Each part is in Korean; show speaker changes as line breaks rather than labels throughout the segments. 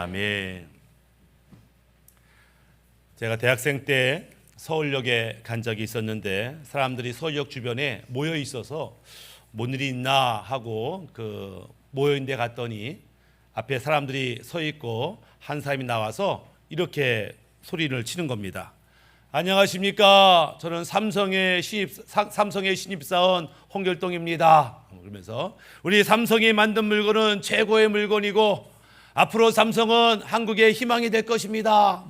아멘. 제가 대학생 때 서울역에 간 적이 있었는데 사람들이 서울역 주변에 모여 있어서 뭔 일이 있나 하고 모여 있는 데 갔더니 앞에 사람들이 서 있고 한 사람이 나와서 이렇게 소리를 치는 겁니다. 안녕하십니까? 저는 삼성의 신입사원 홍길동입니다. 그러면서 우리 삼성이 만든 물건은 최고의 물건이고 앞으로 삼성은 한국의 희망이 될 것입니다.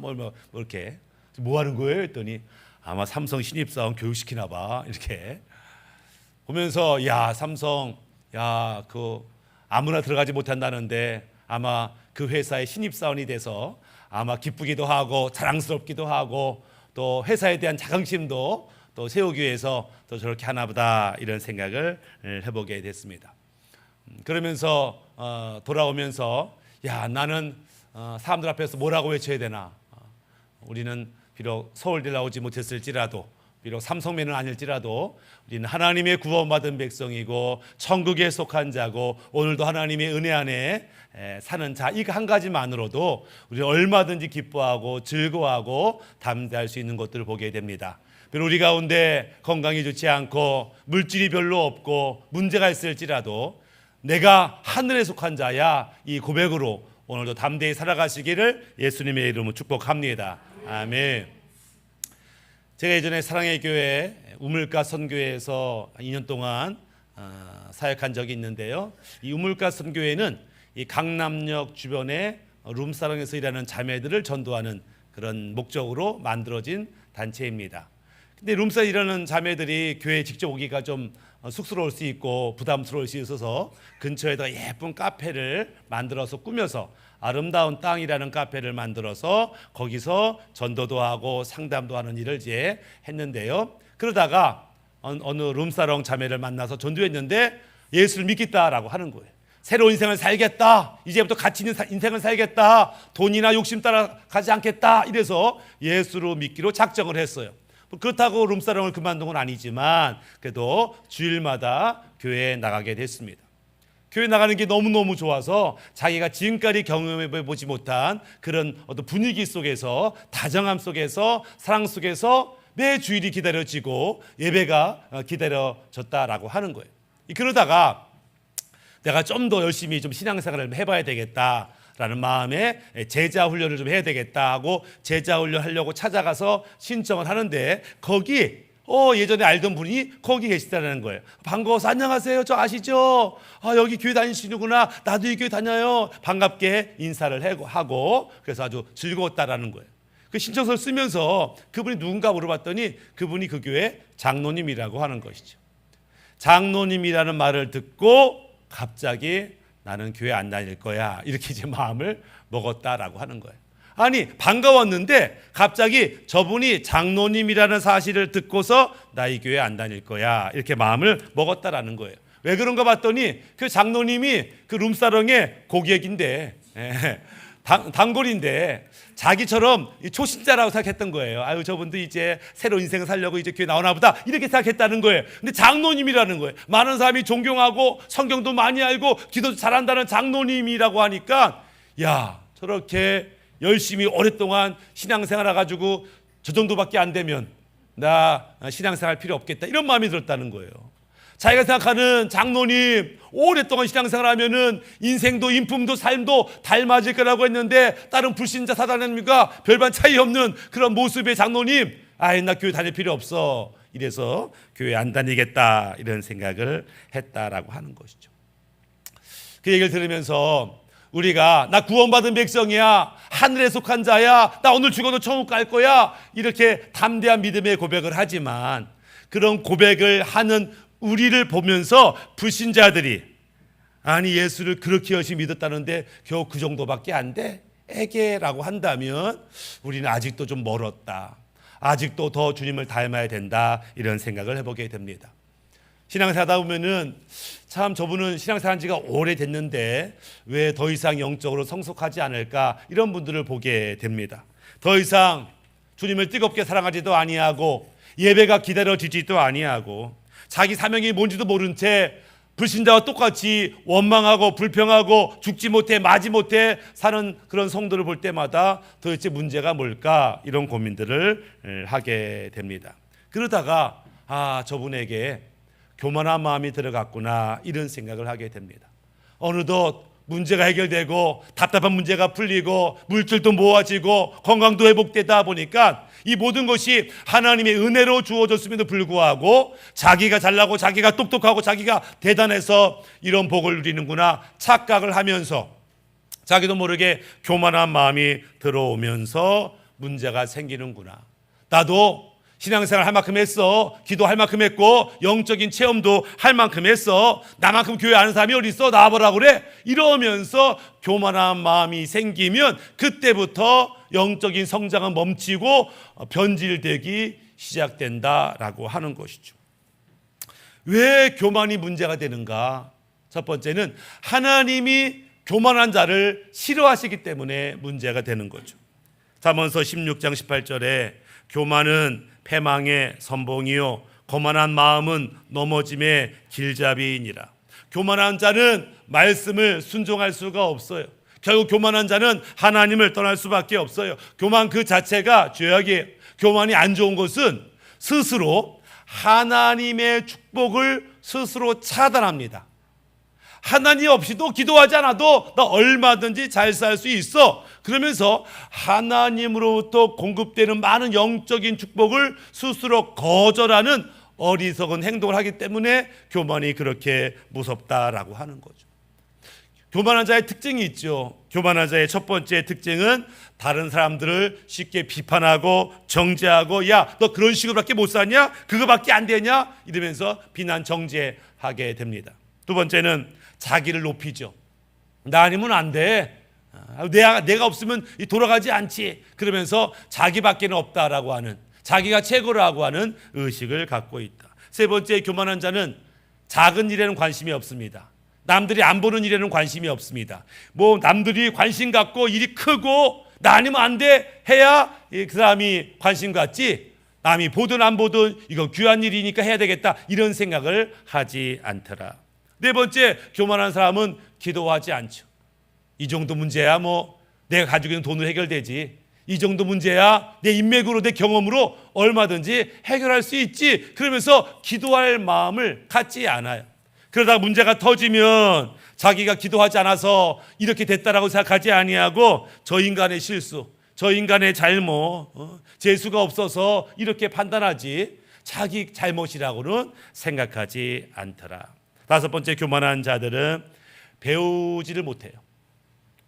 이렇게 뭐 하는 거예요? 했더니 아마 삼성 신입사원 교육시키나 봐. 이렇게 보면서 야 삼성 아무나 들어가지 못한다는데 아마 그 회사의 신입사원이 돼서 아마 기쁘기도 하고 자랑스럽기도 하고 또 회사에 대한 자긍심도 또 세우기 위해서 또 저렇게 하나 보다 이런 생각을 해보게 됐습니다. 그러면서 돌아오면서 나는 사람들 앞에서 뭐라고 외쳐야 되나. 우리는 비록 서울대 나오지 못했을지라도 비록 삼성맨은 아닐지라도 우리는 하나님의 구원받은 백성이고 천국에 속한 자고 오늘도 하나님의 은혜 안에 사는 자, 이 한 가지만으로도 우리는 얼마든지 기뻐하고 즐거워하고 담대할 수 있는 것들을 보게 됩니다. 비록 우리 가운데 건강이 좋지 않고 물질이 별로 없고 문제가 있을지라도 내가 하늘에 속한 자야, 이 고백으로 오늘도 담대히 살아가시기를 예수님의 이름으로 축복합니다. 아멘. 제가 예전에 사랑의 교회 우물가 선교회에서 2년 동안 사역한 적이 있는데요. 이 우물가 선교회는 이 강남역 주변에 룸사롱에서 일하는 자매들을 전도하는 그런 목적으로 만들어진 단체입니다. 근데 룸사에 일하는 자매들이 교회에 직접 오기가 좀 쑥스러울 수 있고 부담스러울 수 있어서 근처에다가 예쁜 카페를 만들어서 꾸며서 아름다운 땅이라는 카페를 만들어서 거기서 전도도 하고 상담도 하는 일을 이제 했는데요. 그러다가 어느 룸사롱 자매를 만나서 전도했는데 예수를 믿겠다라고 하는 거예요. 새로운 인생을 살겠다. 이제부터 가치 있는 인생을 살겠다. 돈이나 욕심 따라가지 않겠다. 이래서 예수로 믿기로 작정을 했어요. 그렇다고 룸사롱을 그만둔 건 아니지만 그래도 주일마다 교회에 나가게 됐습니다. 교회 나가는 게 너무너무 좋아서 자기가 지금까지 경험해보지 못한 그런 어떤 분위기 속에서 다정함 속에서 사랑 속에서 매 주일이 기다려지고 예배가 기다려졌다라고 하는 거예요. 그러다가 내가 좀 더 열심히 좀 신앙생활을 해봐야 되겠다라는 마음에 제자 훈련을 좀 해야 되겠다 하고 제자 훈련 하려고 찾아가서 신청을 하는데 거기 예전에 알던 분이 거기 계시다는 거예요. 반가워서 안녕하세요. 저 아시죠? 여기 교회 다니시는구나. 나도 이 교회 다녀요. 반갑게 인사를 하고 그래서 아주 즐거웠다라는 거예요. 그 신청서를 쓰면서 그분이 누군가 물어봤더니 그분이 그 교회 장로님이라고 하는 것이죠. 장로님이라는 말을 듣고 갑자기 나는 교회 안 다닐 거야. 이렇게 이제 마음을 먹었다라고 하는 거예요. 아니 반가웠는데 갑자기 저분이 장로님이라는 사실을 듣고서 나 이 교회 안 다닐 거야. 이렇게 마음을 먹었다라는 거예요. 왜 그런가 봤더니 그 장로님이 그 룸사롱의 고객인데 단골인데 자기처럼 초신자라고 생각했던 거예요. 아유 저분도 이제 새로운 인생을 살려고 이제 교회 나오나 보다 이렇게 생각했다는 거예요. 근데 장로님이라는 거예요. 많은 사람이 존경하고 성경도 많이 알고 기도도 잘한다는 장로님이라고 하니까 야 저렇게 열심히 오랫동안 신앙생활 해가지고 저 정도밖에 안 되면 나 신앙생활 필요 없겠다 이런 마음이 들었다는 거예요. 자기가 생각하는 장로님 오랫동안 신앙생활 하면은 인생도 인품도 삶도 닮아질 거라고 했는데 다른 불신자 사단님과 별반 차이 없는 그런 모습의 장로님 나 교회 다닐 필요 없어 이래서 교회 안 다니겠다 이런 생각을 했다라고 하는 것이죠. 그 얘기를 들으면서 우리가 나 구원받은 백성이야 하늘에 속한 자야 나 오늘 죽어도 천국 갈 거야 이렇게 담대한 믿음의 고백을 하지만 그런 고백을 하는 우리를 보면서 불신자들이 아니 예수를 그렇게 열심히 믿었다는데 겨우 그 정도밖에 안 돼? 에게라고 한다면 우리는 아직도 좀 멀었다. 아직도 더 주님을 닮아야 된다. 이런 생각을 해보게 됩니다. 신앙생활 하다 보면은 참 저분은 신앙생활 한 지가 오래됐는데 왜 더 이상 영적으로 성숙하지 않을까 이런 분들을 보게 됩니다. 더 이상 주님을 뜨겁게 사랑하지도 아니하고 예배가 기다려지지도 아니하고 자기 사명이 뭔지도 모른 채 불신자와 똑같이 원망하고 불평하고 죽지 못해 마지 못해 사는 그런 성도를 볼 때마다 도대체 문제가 뭘까 이런 고민들을 하게 됩니다. 그러다가 저분에게 교만한 마음이 들어갔구나 이런 생각을 하게 됩니다. 어느덧 문제가 해결되고 답답한 문제가 풀리고 물질도 모아지고 건강도 회복되다 보니까 이 모든 것이 하나님의 은혜로 주어졌음에도 불구하고 자기가 잘나고 자기가 똑똑하고 자기가 대단해서 이런 복을 누리는구나 착각을 하면서 자기도 모르게 교만한 마음이 들어오면서 문제가 생기는구나. 나도 신앙생활 할 만큼 했어. 기도할 만큼 했고 영적인 체험도 할 만큼 했어. 나만큼 교회 아는 사람이 어디 있어? 나와보라고 그래? 이러면서 교만한 마음이 생기면 그때부터 영적인 성장은 멈추고 변질되기 시작된다라고 하는 것이죠. 왜 교만이 문제가 되는가? 첫 번째는 하나님이 교만한 자를 싫어하시기 때문에 문제가 되는 거죠. 잠언서 16장 18절에 교만은 패망의 선봉이요 거만한 마음은 넘어짐의 길잡이이니라. 교만한 자는 말씀을 순종할 수가 없어요. 결국 교만한 자는 하나님을 떠날 수밖에 없어요. 교만 그 자체가 죄악이에요. 교만이 안 좋은 것은 스스로 하나님의 축복을 스스로 차단합니다. 하나님 없이도 기도하지 않아도 나 얼마든지 잘 살 수 있어. 그러면서 하나님으로부터 공급되는 많은 영적인 축복을 스스로 거절하는 어리석은 행동을 하기 때문에 교만이 그렇게 무섭다라고 하는 거죠. 교만한 자의 특징이 있죠. 교만한 자의 첫 번째 특징은 다른 사람들을 쉽게 비판하고 정죄하고 야, 너 그런 식으로밖에 못 사냐? 그거밖에 안 되냐? 이러면서 비난 정죄하게 됩니다. 두 번째는 자기를 높이죠. 나 아니면 안 돼. 내가 없으면 돌아가지 않지. 그러면서 자기밖에는 없다라고 하는, 자기가 최고라고 하는 의식을 갖고 있다. 세 번째, 교만한 자는 작은 일에는 관심이 없습니다. 남들이 안 보는 일에는 관심이 없습니다. 남들이 관심 갖고 일이 크고 나 아니면 안 돼 해야 그 사람이 관심 갖지, 남이 보든 안 보든 이거 귀한 일이니까 해야 되겠다 이런 생각을 하지 않더라. 네 번째, 교만한 사람은 기도하지 않죠. 이 정도 문제야 내가 가지고 있는 돈으로 해결되지. 이 정도 문제야 내 인맥으로 내 경험으로 얼마든지 해결할 수 있지. 그러면서 기도할 마음을 갖지 않아요. 그러다가 문제가 터지면 자기가 기도하지 않아서 이렇게 됐다라고 생각하지 아니하고 저 인간의 실수, 저 인간의 잘못, 재수가 없어서 이렇게 판단하지 자기 잘못이라고는 생각하지 않더라. 다섯 번째, 교만한 자들은 배우지를 못해요.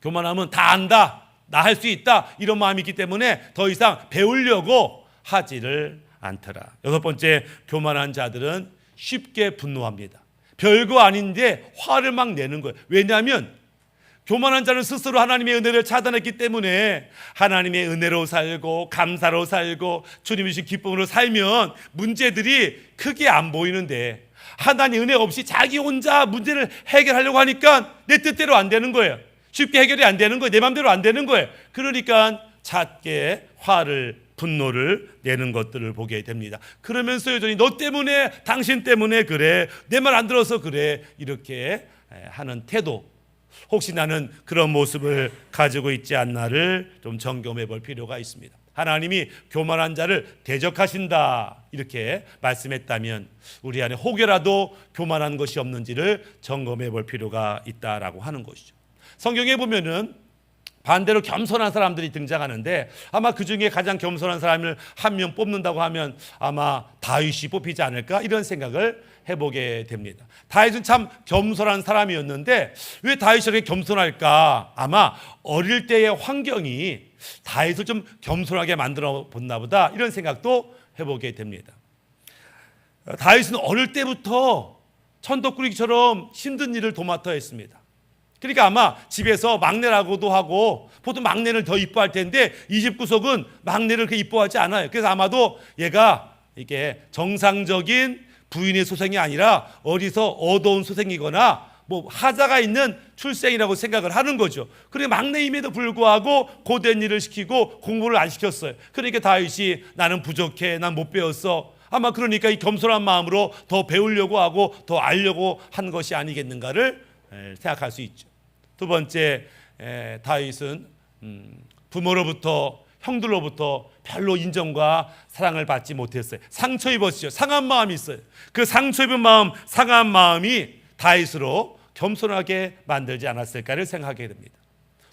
교만하면 다 안다, 나 할 수 있다 이런 마음이 있기 때문에 더 이상 배우려고 하지를 않더라. 여섯 번째, 교만한 자들은 쉽게 분노합니다. 별거 아닌데 화를 막 내는 거예요. 왜냐하면 교만한 자는 스스로 하나님의 은혜를 차단했기 때문에 하나님의 은혜로 살고 감사로 살고 주님이 주신 기쁨으로 살면 문제들이 크게 안 보이는데 하나님 은혜 없이 자기 혼자 문제를 해결하려고 하니까 내 뜻대로 안 되는 거예요. 쉽게 해결이 안 되는 거예요. 내 마음대로 안 되는 거예요. 그러니까 작게 화를, 분노를 내는 것들을 보게 됩니다. 그러면서 여전히 너 때문에, 당신 때문에 그래, 내 말 안 들어서 그래 이렇게 하는 태도, 혹시 나는 그런 모습을 가지고 있지 않나를 좀 점검해 볼 필요가 있습니다. 하나님이 교만한 자를 대적하신다 이렇게 말씀했다면 우리 안에 혹여라도 교만한 것이 없는지를 점검해 볼 필요가 있다라고 하는 것이죠. 성경에 보면은 반대로 겸손한 사람들이 등장하는데 아마 그 중에 가장 겸손한 사람을 한 명 뽑는다고 하면 아마 다윗이 뽑히지 않을까 이런 생각을 해보게 됩니다. 다윗은 참 겸손한 사람이었는데 왜 다윗이 이렇게 겸손할까? 아마 어릴 때의 환경이 다윗을 좀 겸손하게 만들어 봤나 보다 이런 생각도 해보게 됩니다. 다윗은 어릴 때부터 천덕꾸러기처럼 힘든 일을 도맡아 했습니다. 그러니까 아마 집에서 막내라고도 하고 보통 막내를 더 이뻐할 텐데 이 집 구석은 막내를 그렇게 이뻐하지 않아요. 그래서 아마도 얘가 이게 정상적인 부인의 소생이 아니라 어디서 얻어온 소생이거나 하자가 있는 출생이라고 생각을 하는 거죠. 그러니까 막내임에도 불구하고 고된 일을 시키고 공부를 안 시켰어요. 그러니까 다윗이 나는 부족해, 난 못 배웠어. 아마 그러니까 이 겸손한 마음으로 더 배우려고 하고 더 알려고 한 것이 아니겠는가를 생각할 수 있죠. 두 번째, 다윗은 부모로부터 형들로부터 별로 인정과 사랑을 받지 못했어요. 상처 입었죠. 상한 마음이 있어요. 그 상처 입은 마음, 상한 마음이 다윗으로 겸손하게 만들지 않았을까를 생각하게 됩니다.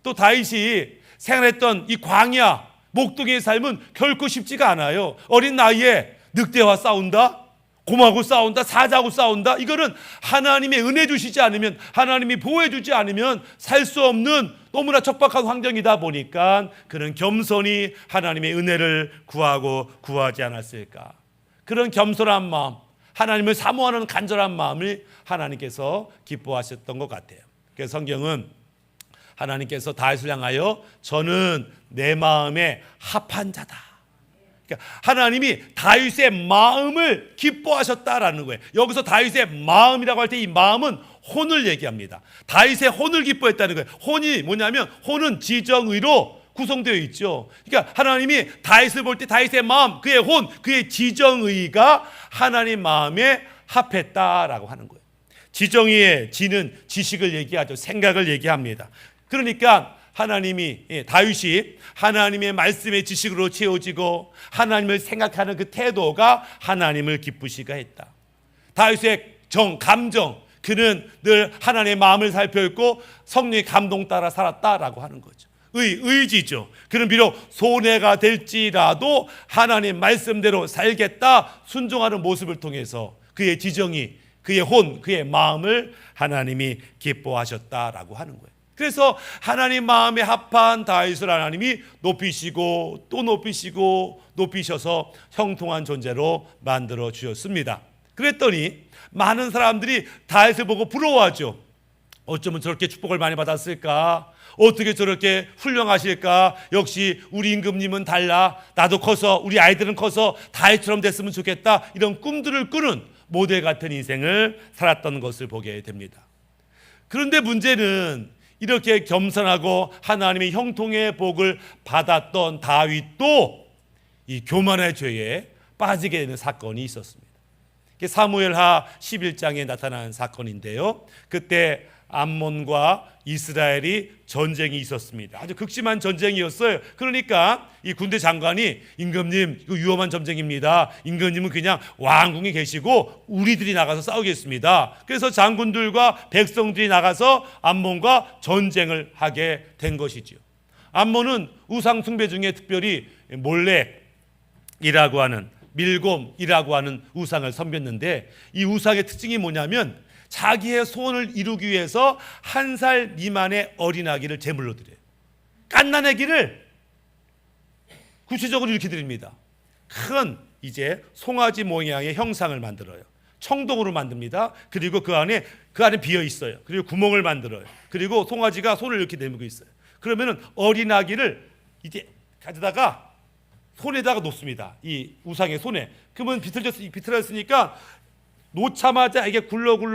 또 다윗이 생활했던 이 광야 목동의 삶은 결코 쉽지가 않아요. 어린 나이에 늑대와 싸운다, 곰하고 싸운다, 사자하고 싸운다. 이거는 하나님의 은혜 주시지 않으면, 하나님이 보호해 주지 않으면 살 수 없는 너무나 척박한 환경이다 보니까 그는 겸손히 하나님의 은혜를 구하고 구하지 않았을까. 그런 겸손한 마음, 하나님을 사모하는 간절한 마음을 하나님께서 기뻐하셨던 것 같아요. 그래서 성경은 하나님께서 다윗을 향하여 저는 내 마음에 합한 자다. 그러니까 하나님이 다윗의 마음을 기뻐하셨다라는 거예요. 여기서 다윗의 마음이라고 할 때 이 마음은 혼을 얘기합니다. 다윗의 혼을 기뻐했다는 거예요. 혼이 뭐냐면 혼은 지정의로 구성되어 있죠. 그러니까 하나님이 다윗을 볼 때 다윗의 마음, 그의 혼, 그의 지정의가 하나님 마음에 합했다라고 하는 거예요. 지정의의 지는 지식을 얘기하죠. 생각을 얘기합니다. 그러니까 하나님이, 다윗이 하나님의 말씀의 지식으로 채워지고 하나님을 생각하는 그 태도가 하나님을 기쁘시게 했다. 다윗의 감정, 그는 늘 하나님의 마음을 살펴있고 성령의 감동 따라 살았다라고 하는 거죠. 의지죠. 그는 비록 손해가 될지라도 하나님 말씀대로 살겠다 순종하는 모습을 통해서 그의 지정이, 그의 혼, 그의 마음을 하나님이 기뻐하셨다라고 하는 거예요. 그래서 하나님 마음에 합한 다윗을 하나님이 높이시고 또 높이시고 높이셔서 형통한 존재로 만들어 주셨습니다. 그랬더니 많은 사람들이 다윗을 보고 부러워하죠. 어쩌면 저렇게 축복을 많이 받았을까? 어떻게 저렇게 훌륭하실까? 역시 우리 임금님은 달라. 나도 커서, 우리 아이들은 커서 다윗처럼 됐으면 좋겠다. 이런 꿈들을 꾸는 모델 같은 인생을 살았던 것을 보게 됩니다. 그런데 문제는 이렇게 겸손하고 하나님의 형통의 복을 받았던 다윗도 이 교만의 죄에 빠지게 되는 사건이 있었습니다. 사무엘하 11장에 나타난 사건인데요. 그때 암몬과 이스라엘이 전쟁이 있었습니다. 아주 극심한 전쟁이었어요. 그러니까 이 군대 장관이 임금님, 이거 위험한 전쟁입니다. 임금님은 그냥 왕궁에 계시고 우리들이 나가서 싸우겠습니다. 그래서 장군들과 백성들이 나가서 암몬과 전쟁을 하게 된 것이지요. 암몬은 우상 숭배 중에 특별히 몰렉이라고 하는, 밀곰이라고 하는 우상을 섬겼는데, 이 우상의 특징이 뭐냐면 자기의 소원을 이루기 위해서 1살 미만의 어린아기를 제물로 드려요. 갓난아기를 구체적으로 이렇게 드립니다. 큰 이제 송아지 모양의 형상을 만들어요. 청동으로 만듭니다. 그리고 그 안에 비어 있어요. 그리고 구멍을 만들어요. 그리고 송아지가 손을 이렇게 내밀고 있어요. 그러면은 어린아기를 이제 가져다가 손에다가 놓습니다. 이 우상의 손에. 그러면 비틀어졌으니까 놓자마자 이게 굴러 그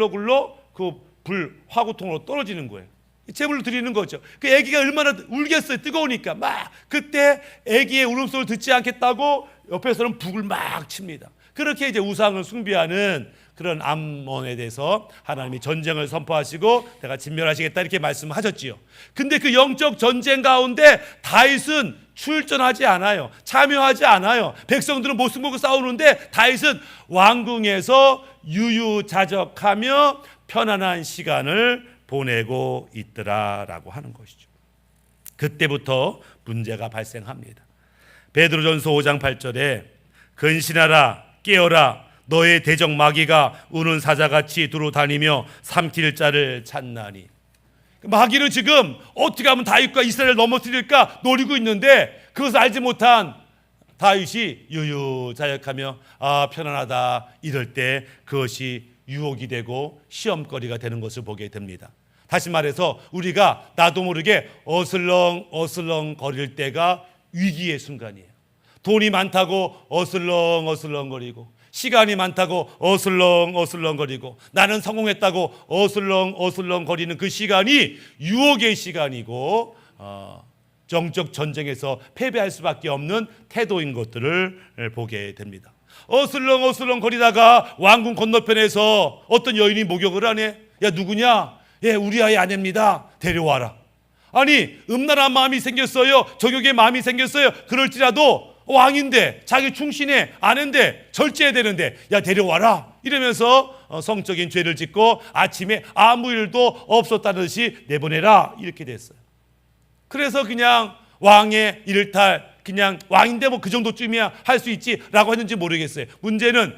불 화구통으로 떨어지는 거예요. 제물로 드리는 거죠. 그 아기가 얼마나 울겠어요. 뜨거우니까 막. 그때 아기의 울음소리를 듣지 않겠다고 옆에서는 북을 막 칩니다. 그렇게 이제 우상을 숭배하는 그런 암몬에 대해서 하나님이 전쟁을 선포하시고 내가 진멸하시겠다 이렇게 말씀하셨지요. 근데 그 영적 전쟁 가운데 다윗은 출전하지 않아요. 참여하지 않아요. 백성들은 목숨 걸고 싸우는데 다윗은 왕궁에서 유유자적하며 편안한 시간을 보내고 있더라라고 하는 것이죠. 그때부터 문제가 발생합니다. 베드로전서 5장 8절에 근신하라 깨어라 너의 대적 마귀가 우는 사자같이 두루 다니며 삼킬 자를 찾나니. 마귀는 지금 어떻게 하면 다윗과 이스라엘을 넘어뜨릴까 노리고 있는데 그것을 알지 못한 다윗이 유유자적하며 편안하다 이럴 때 그것이 유혹이 되고 시험거리가 되는 것을 보게 됩니다. 다시 말해서 우리가 나도 모르게 어슬렁 거릴 때가 위기의 순간이에요. 돈이 많다고 어슬렁거리고 시간이 많다고 어슬렁거리고 나는 성공했다고 어슬렁거리는 그 시간이 유혹의 시간이고 정적 전쟁에서 패배할 수밖에 없는 태도인 것들을 보게 됩니다. 어슬렁어슬렁 거리다가 왕궁 건너편에서 어떤 여인이 목욕을 하네. 야, 누구냐? 예, 우리 아이 아내입니다. 데려와라. 아니, 음란한 마음이 생겼어요. 정욕의 마음이 생겼어요. 그럴지라도 왕인데, 자기 충신의 아내인데, 절제해야 되는데, 야, 데려와라. 이러면서 성적인 죄를 짓고 아침에 아무 일도 없었다는 듯이 내보내라. 이렇게 됐어요. 그래서 그냥 왕의 일탈, 그냥 왕인데 뭐 그 정도쯤이야 할 수 있지라고 했는지 모르겠어요. 문제는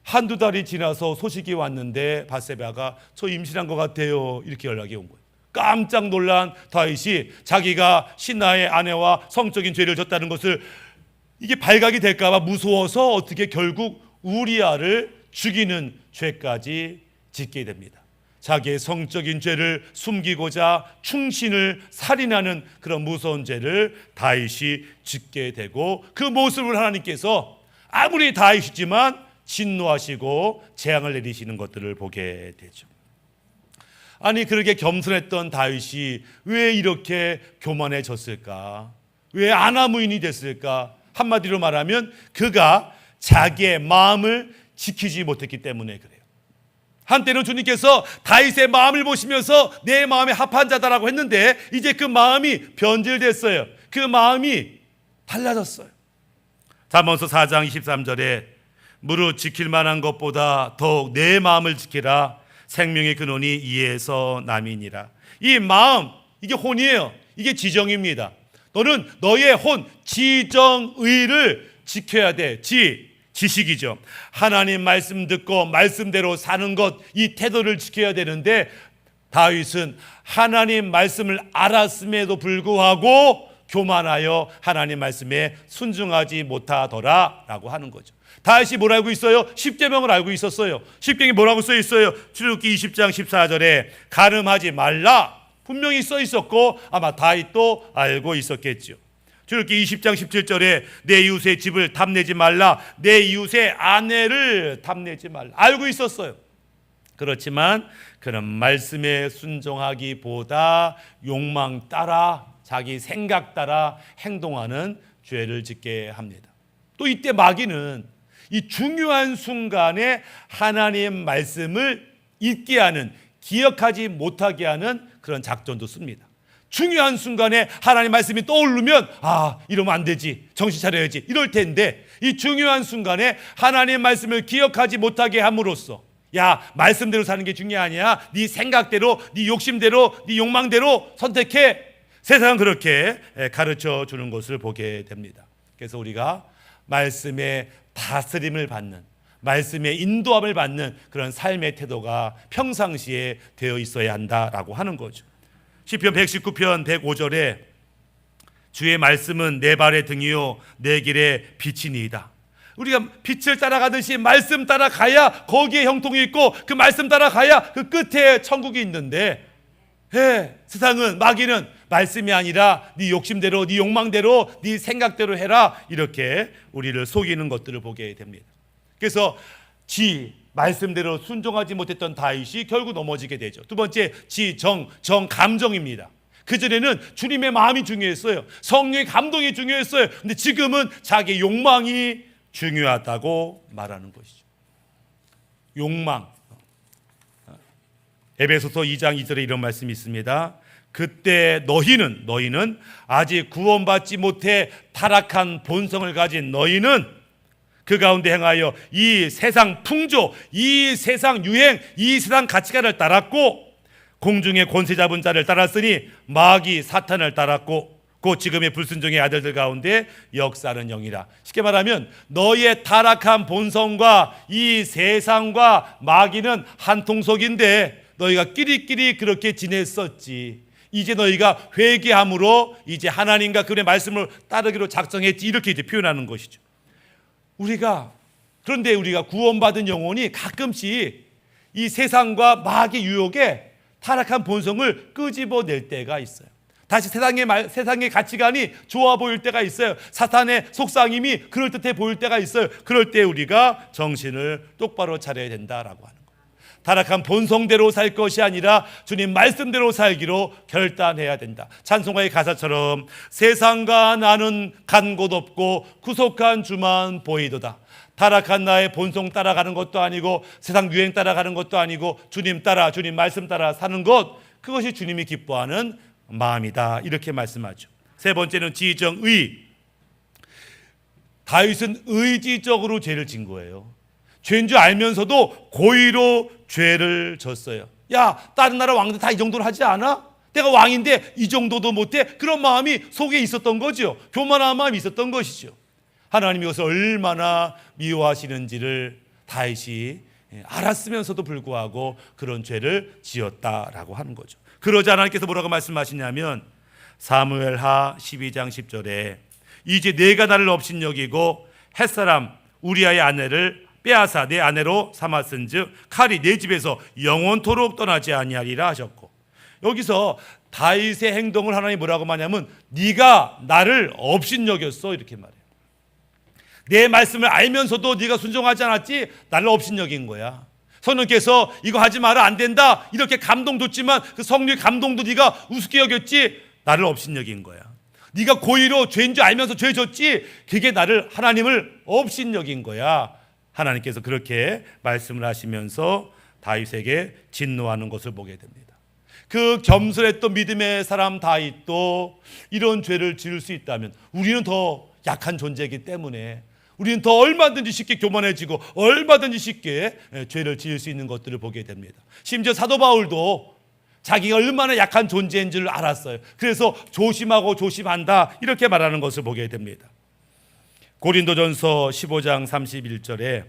한두 달이 지나서 소식이 왔는데 밧세바가 저 임신한 것 같아요. 이렇게 연락이 온 거예요. 깜짝 놀란 다윗이 자기가 신하의 아내와 성적인 죄를 졌다는 것을 이게 발각이 될까 봐 무서워서 어떻게 결국 우리아를 죽이는 죄까지 짓게 됩니다. 자기의 성적인 죄를 숨기고자 충신을 살인하는 그런 무서운 죄를 다윗이 짓게 되고, 그 모습을 하나님께서 아무리 다윗이지만 진노하시고 재앙을 내리시는 것들을 보게 되죠. 아니, 그렇게 겸손했던 다윗이 왜 이렇게 교만해졌을까? 왜 아나무인이 됐을까? 한마디로 말하면 그가 자기의 마음을 지키지 못했기 때문에 그래요. 한때는 주님께서 다윗의 마음을 보시면서 내 마음에 합한 자다라고 했는데 이제 그 마음이 변질됐어요. 그 마음이 달라졌어요. 잠언서 4장 23절에 무릇 지킬 만한 것보다 더욱 내 마음을 지키라. 생명의 근원이 이에서 남이니라. 이 마음, 이게 혼이에요. 이게 지정입니다. 너는 너의 혼, 지정의를 지켜야 돼. 지식이죠. 하나님 말씀 듣고 말씀대로 사는 것, 이 태도를 지켜야 되는데 다윗은 하나님 말씀을 알았음에도 불구하고 교만하여 하나님 말씀에 순종하지 못하더라라고 하는 거죠. 다윗이 뭘 알고 있어요? 십계명을 알고 있었어요. 십계명이 뭐라고 써 있어요? 출애굽기 20장 14절에 간음하지 말라 분명히 써 있었고 아마 다윗도 알고 있었겠죠. 출애굽기 20장 17절에 내 이웃의 집을 탐내지 말라, 내 이웃의 아내를 탐내지 말라, 알고 있었어요. 그렇지만 그런 말씀에 순종하기보다 욕망 따라, 자기 생각 따라 행동하는 죄를 짓게 합니다. 또 이때 마귀는 이 중요한 순간에 하나님 말씀을 잊게 하는, 기억하지 못하게 하는 그런 작전도 씁니다. 중요한 순간에 하나님 말씀이 떠오르면 이러면 안 되지, 정신 차려야지 이럴 텐데, 이 중요한 순간에 하나님 말씀을 기억하지 못하게 함으로써 야, 말씀대로 사는 게 중요하냐, 네 생각대로, 네 욕심대로, 네 욕망대로 선택해. 세상은 그렇게 가르쳐 주는 것을 보게 됩니다. 그래서 우리가 말씀의 다스림을 받는, 말씀의 인도함을 받는 그런 삶의 태도가 평상시에 되어 있어야 한다라고 하는 거죠. 시편 119편 105절에 주의 말씀은 내 발의 등이요 내 길의 빛이니이다. 우리가 빛을 따라가듯이 말씀 따라가야 거기에 형통이 있고 그 말씀 따라가야 그 끝에 천국이 있는데, 세상은, 마귀는 말씀이 아니라 네 욕심대로, 네 욕망대로, 네 생각대로 해라, 이렇게 우리를 속이는 것들을 보게 됩니다. 그래서 말씀대로 순종하지 못했던 다윗이 결국 넘어지게 되죠. 두 번째, 감정입니다. 그전에는 주님의 마음이 중요했어요. 성령의 감동이 중요했어요. 근데 지금은 자기 욕망이 중요하다고 말하는 것이죠. 욕망. 에베소서 2장 2절에 이런 말씀이 있습니다. 그때 너희는 아직 구원받지 못해 타락한 본성을 가진 너희는 그 가운데 행하여 이 세상 풍조, 이 세상 유행, 이 세상 가치관을 따랐고 공중의 권세 잡은 자를 따랐으니 마귀 사탄을 따랐고 곧 지금의 불순종의 아들들 가운데 역사는 영이라. 쉽게 말하면 너의 타락한 본성과 이 세상과 마귀는 한 통속인데 너희가 끼리끼리 그렇게 지냈었지. 이제 너희가 회개함으로 이제 하나님과 그분의 말씀을 따르기로 작정했지. 이렇게 이제 표현하는 것이죠. 그런데 우리가 구원받은 영혼이 가끔씩 이 세상과 마귀의 유혹에 타락한 본성을 끄집어낼 때가 있어요. 다시 세상의 가치관이 좋아 보일 때가 있어요. 사탄의 속삭임이 그럴듯해 보일 때가 있어요. 그럴 때 우리가 정신을 똑바로 차려야 된다라고 하는 거예요. 타락한 본성대로 살 것이 아니라 주님 말씀대로 살기로 결단해야 된다. 찬송가의 가사처럼 세상과 나는 간 곳 없고 구속한 주만 보이도다. 타락한 나의 본성 따라가는 것도 아니고 세상 유행 따라가는 것도 아니고 주님 따라, 주님 말씀 따라 사는 것, 그것이 주님이 기뻐하는 마음이다, 이렇게 말씀하죠. 세 번째는 지정의. 다윗은 의지적으로 죄를 진 거예요. 죄인 줄 알면서도 고의로 죄를 졌어요. 야, 다른 나라 왕들 다 이 정도는 하지 않아? 내가 왕인데 이 정도도 못해? 그런 마음이 속에 있었던 거죠. 교만한 마음이 있었던 것이죠. 하나님이 이것을 얼마나 미워하시는지를 다윗이 알았으면서도 불구하고 그런 죄를 지었다라고 하는 거죠. 그러자 하나님께서 뭐라고 말씀하시냐면 사무엘하 12장 10절에 이제 내가 나를 업신여기고 햇사람 우리아의 아내를 빼앗아 내 아내로 삼았은즉 칼이 내 집에서 영원토록 떠나지 아니하리라 하셨고, 여기서 다윗의 행동을 하나님이 뭐라고 말하냐면 네가 나를 업신여겼어, 이렇게 말해요. 내 말씀을 알면서도 네가 순종하지 않았지, 나를 업신여긴 거야. 성령께서 이거 하지 마라, 안 된다, 이렇게 감동 줬지만 그 성령의 감동도 네가 우습게 여겼지, 나를 업신여긴 거야. 네가 고의로 죄인 줄 알면서 죄 졌지, 그게 나를, 하나님을 업신여긴 거야. 하나님께서 그렇게 말씀을 하시면서 다윗에게 진노하는 것을 보게 됩니다. 그 겸손했던 믿음의 사람 다윗도 이런 죄를 지을 수 있다면 우리는 더 약한 존재이기 때문에 우리는 더 얼마든지 쉽게 교만해지고 얼마든지 쉽게 죄를 지을 수 있는 것들을 보게 됩니다. 심지어 사도 바울도 자기가 얼마나 약한 존재인 줄 알았어요. 그래서 조심하고 조심한다, 이렇게 말하는 것을 보게 됩니다. 고린도전서 15장 31절에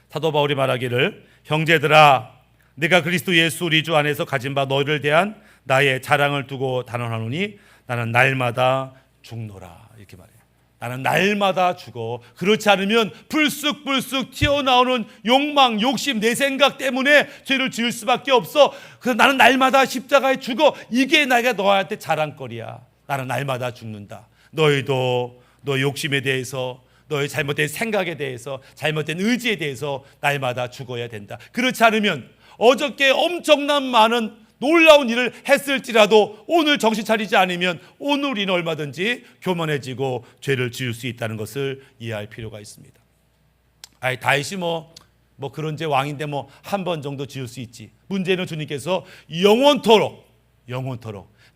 사도 바울이 말하기를 형제들아 내가 그리스도 예수 우리 주 안에서 가진 바 너희를 대한 나의 자랑을 두고 단언하노니 나는 날마다 죽노라, 이렇게 말해요. 나는 날마다 죽어. 그렇지 않으면 불쑥불쑥 튀어나오는 욕망, 욕심, 내 생각 때문에 죄를 지을 수밖에 없어. 그래서 나는 날마다 십자가에 죽어. 이게 내가 너한테 자랑거리야. 나는 날마다 죽는다. 너희도 너의 욕심에 대해서, 너의 잘못된 생각에 대해서, 잘못된 의지에 대해서 날마다 죽어야 된다. 그렇지 않으면 어저께 엄청난 많은 놀라운 일을 했을지라도 오늘 정신 차리지 않으면 오늘 우리는 얼마든지 교만해지고 죄를 지을 수 있다는 것을 이해할 필요가 있습니다. 다윗이 뭐 그런 죄 왕인데 한 번 정도 지을 수 있지. 문제는 주님께서 영원토록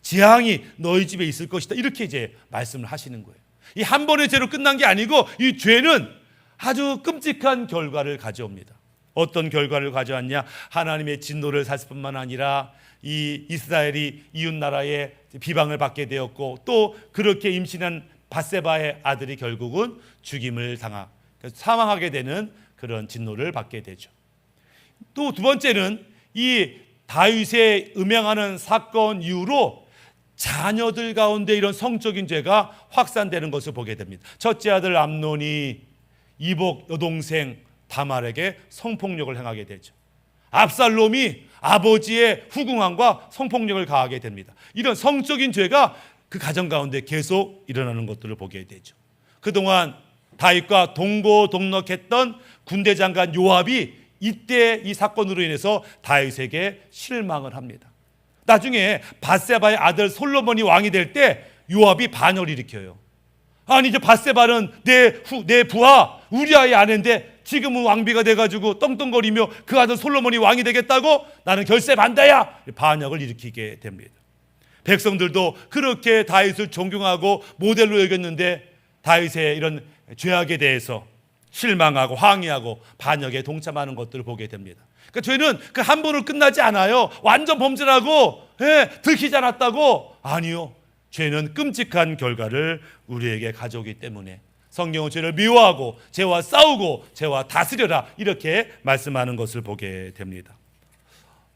재앙이 너희 집에 있을 것이다, 이렇게 이제 말씀을 하시는 거예요. 이 한 번의 죄로 끝난 게 아니고 이 죄는 아주 끔찍한 결과를 가져옵니다. 어떤 결과를 가져왔냐? 하나님의 진노를 살 뿐만 아니라 이 이스라엘이 이웃 나라의 비방을 받게 되었고, 또 그렇게 임신한 밧세바의 아들이 결국은 죽임을 사망하게 되는 그런 진노를 받게 되죠. 또 두 번째는 이 다윗의 음행하는 사건 이후로 자녀들 가운데 이런 성적인 죄가 확산되는 것을 보게 됩니다. 첫째 아들 암논이 이복 여동생 다말에게 성폭력을 행하게 되죠. 압살롬이 아버지의 후궁함과 성폭력을 가하게 됩니다. 이런 성적인 죄가 그 가정 가운데 계속 일어나는 것들을 보게 되죠. 그동안 다윗과 동고동락했던 군대 장관 요압이 이때 이 사건으로 인해서 다윗에게 실망을 합니다. 나중에 밧세바의 아들 솔로몬이 왕이 될 때 요압이 반역을 일으켜요. 아니 이제 밧세바는 내 부하 우리아의 아내인데 지금은 왕비가 돼가지고 떵떵거리며 그 아들 솔로몬이 왕이 되겠다고? 나는 결세 반대야! 반역을 일으키게 됩니다. 백성들도 그렇게 다윗을 존경하고 모델로 여겼는데 다윗의 이런 죄악에 대해서 실망하고 항의하고 반역에 동참하는 것들을 보게 됩니다. 그러니까 죄는 그 한 번으로 끝나지 않아요. 완전 범죄라고 들키지 않았다고? 아니요. 죄는 끔찍한 결과를 우리에게 가져오기 때문에 성경은 죄를 미워하고 죄와 싸우고 죄와 다스려라, 이렇게 말씀하는 것을 보게 됩니다.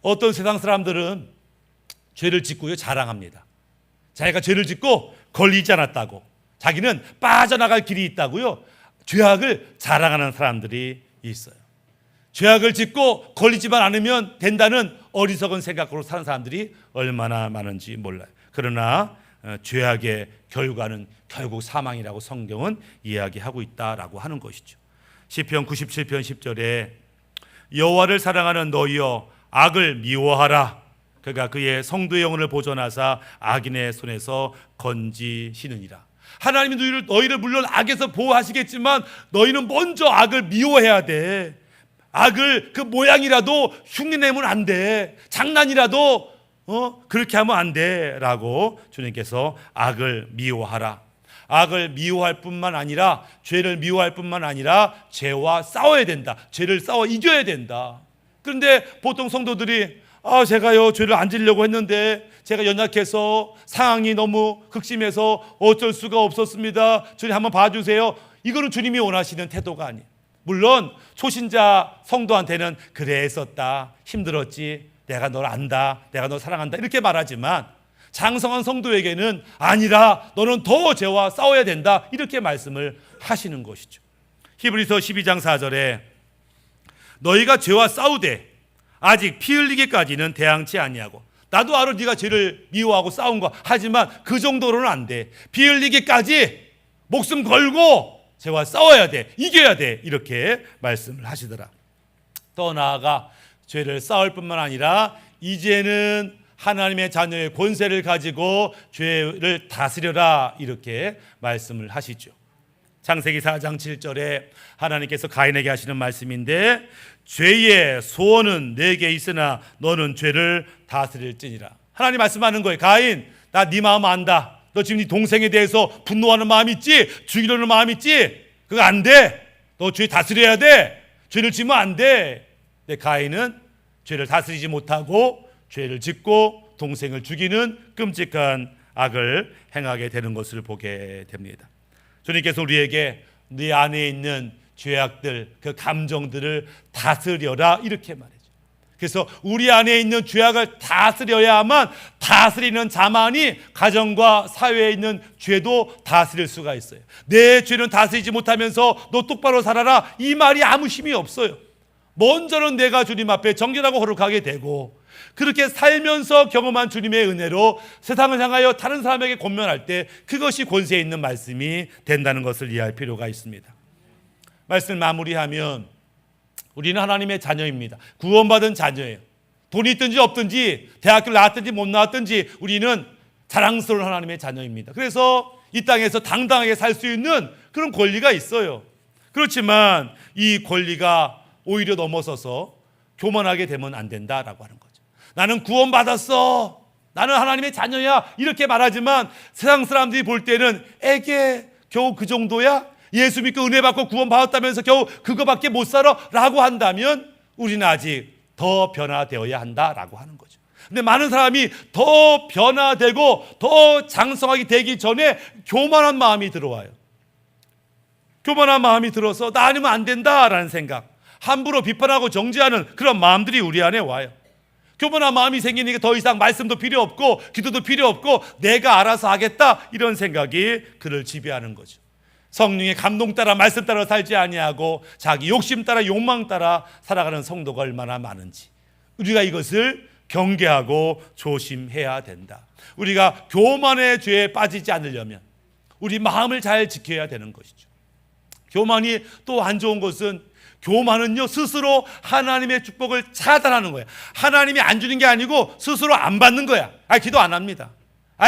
어떤 세상 사람들은 죄를 짓고요 자랑합니다. 자기가 죄를 짓고 걸리지 않았다고, 자기는 빠져나갈 길이 있다고요 죄악을 자랑하는 사람들이 있어요. 죄악을 짓고 걸리지만 않으면 된다는 어리석은 생각으로 사는 사람들이 얼마나 많은지 몰라요. 그러나 죄악의 결과는 결국 사망이라고 성경은 이야기하고 있다라고 하는 것이죠. 시편 97편 10절에 여호와를 사랑하는 너희여 악을 미워하라. 그가 그의 성도의 영혼을 보존하사 악인의 손에서 건지시느니라. 하나님이 너희를 물론 악에서 보호하시겠지만 너희는 먼저 악을 미워해야 돼. 악을 그 모양이라도 흉내내면 안 돼. 장난이라도 그렇게 하면 안 돼 라고 주님께서 악을 미워하라. 악을 미워할 뿐만 아니라, 죄를 미워할 뿐만 아니라 죄와 싸워야 된다. 죄를 싸워 이겨야 된다. 그런데 보통 성도들이 제가요 죄를 안 지려고 했는데 제가 연약해서 상황이 너무 극심해서 어쩔 수가 없었습니다. 주님 한번 봐주세요. 이거는 주님이 원하시는 태도가 아니에요. 물론 초신자 성도한테는 그래 했었다, 힘들었지, 내가 널 안다, 내가 널 사랑한다 이렇게 말하지만 장성한 성도에게는 아니라 너는 더 죄와 싸워야 된다 이렇게 말씀을 하시는 것이죠. 히브리서 12장 4절에 너희가 죄와 싸우되 아직 피 흘리기까지는 대항치 아니하고, 나도 알아 네가 죄를 미워하고 싸운 거, 하지만 그 정도로는 안 돼. 피 흘리기까지 목숨 걸고 죄와 싸워야 돼, 이겨야 돼 이렇게 말씀을 하시더라. 더 나아가 죄를 싸울 뿐만 아니라 이제는 하나님의 자녀의 권세를 가지고 죄를 다스려라 이렇게 말씀을 하시죠. 창세기 4장 7절에 하나님께서 가인에게 하시는 말씀인데, 죄의 소원은 내게 있으나 너는 죄를 다스릴지니라. 하나님 말씀하는 거예요. 가인, 나 네 마음 안다. 너 지금 네 동생에 대해서 분노하는 마음 있지, 죽이려는 마음 있지, 그거 안 돼. 너 죄 다스려야 돼. 죄를 지면 안 돼. 근데 가인은 죄를 다스리지 못하고 죄를 짓고 동생을 죽이는 끔찍한 악을 행하게 되는 것을 보게 됩니다. 주님께서 우리에게 네 안에 있는 죄악들, 그 감정들을 다스려라 이렇게 말해요. 그래서 우리 안에 있는 죄악을 다스려야만 다스리는 자만이 가정과 사회에 있는 죄도 다스릴 수가 있어요. 내 죄는 다스리지 못하면서 너 똑바로 살아라 이 말이 아무 힘이 없어요. 먼저는 내가 주님 앞에 정결하고 거룩하게 되고, 그렇게 살면서 경험한 주님의 은혜로 세상을 향하여 다른 사람에게 권면할 때 그것이 권세 있는 말씀이 된다는 것을 이해할 필요가 있습니다. 말씀을 마무리하면 우리는 하나님의 자녀입니다. 구원받은 자녀예요. 돈이 있든지 없든지, 대학교를 나왔든지 못 나왔든지 우리는 자랑스러운 하나님의 자녀입니다. 그래서 이 땅에서 당당하게 살 수 있는 그런 권리가 있어요. 그렇지만 이 권리가 오히려 넘어서서 교만하게 되면 안 된다라고 하는 거죠. 나는 구원받았어, 나는 하나님의 자녀야 이렇게 말하지만 세상 사람들이 볼 때는 에게 겨우 그 정도야? 예수 믿고 은혜 받고 구원받았다면서 겨우 그거밖에 못 살아? 라고 한다면 우리는 아직 더 변화되어야 한다라고 하는 거죠. 근데 많은 사람이 더 변화되고 더 장성하게 되기 전에 교만한 마음이 들어와요. 교만한 마음이 들어서 나 아니면 안 된다라는 생각, 함부로 비판하고 정죄하는 그런 마음들이 우리 안에 와요. 교만한 마음이 생기니까 더 이상 말씀도 필요 없고 기도도 필요 없고 내가 알아서 하겠다 이런 생각이 그를 지배하는 거죠. 성령의 감동 따라 말씀 따라 살지 아니하고 자기 욕심 따라 욕망 따라 살아가는 성도가 얼마나 많은지 우리가 이것을 경계하고 조심해야 된다. 우리가 교만의 죄에 빠지지 않으려면 우리 마음을 잘 지켜야 되는 것이죠. 교만이 또 안 좋은 것은, 교만은요 스스로 하나님의 축복을 차단하는 거예요. 하나님이 안 주는 게 아니고 스스로 안 받는 거야. 기도 안 합니다.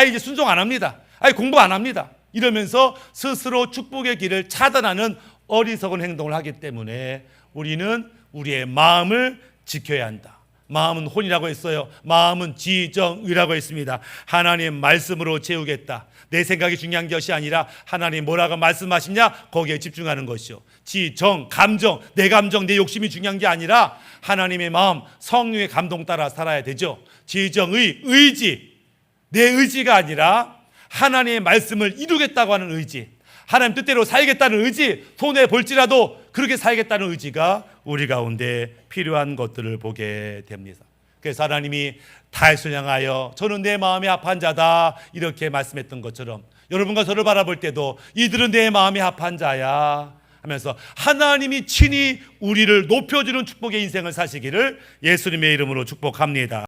이제 순종 안 합니다. 공부 안 합니다. 이러면서 스스로 축복의 길을 차단하는 어리석은 행동을 하기 때문에 우리는 우리의 마음을 지켜야 한다. 마음은 혼이라고 했어요. 마음은 지정의라고 했습니다. 하나님 말씀으로 채우겠다. 내 생각이 중요한 것이 아니라 하나님 뭐라고 말씀하시냐 거기에 집중하는 것이요. 지정, 감정, 내 감정, 내 욕심이 중요한 게 아니라 하나님의 마음, 성령의 감동 따라 살아야 되죠. 지정의, 의지, 내 의지가 아니라 하나님의 말씀을 이루겠다고 하는 의지, 하나님 뜻대로 살겠다는 의지, 손해 볼지라도 그렇게 살겠다는 의지가 우리 가운데 필요한 것들을 보게 됩니다. 그래서 하나님이 다윗을 향하여 저는 내 마음이 합한 자다 이렇게 말씀했던 것처럼 여러분과 저를 바라볼 때도 이들은 내 마음이 합한 자야 하면서 하나님이 친히 우리를 높여주는 축복의 인생을 사시기를 예수님의 이름으로 축복합니다.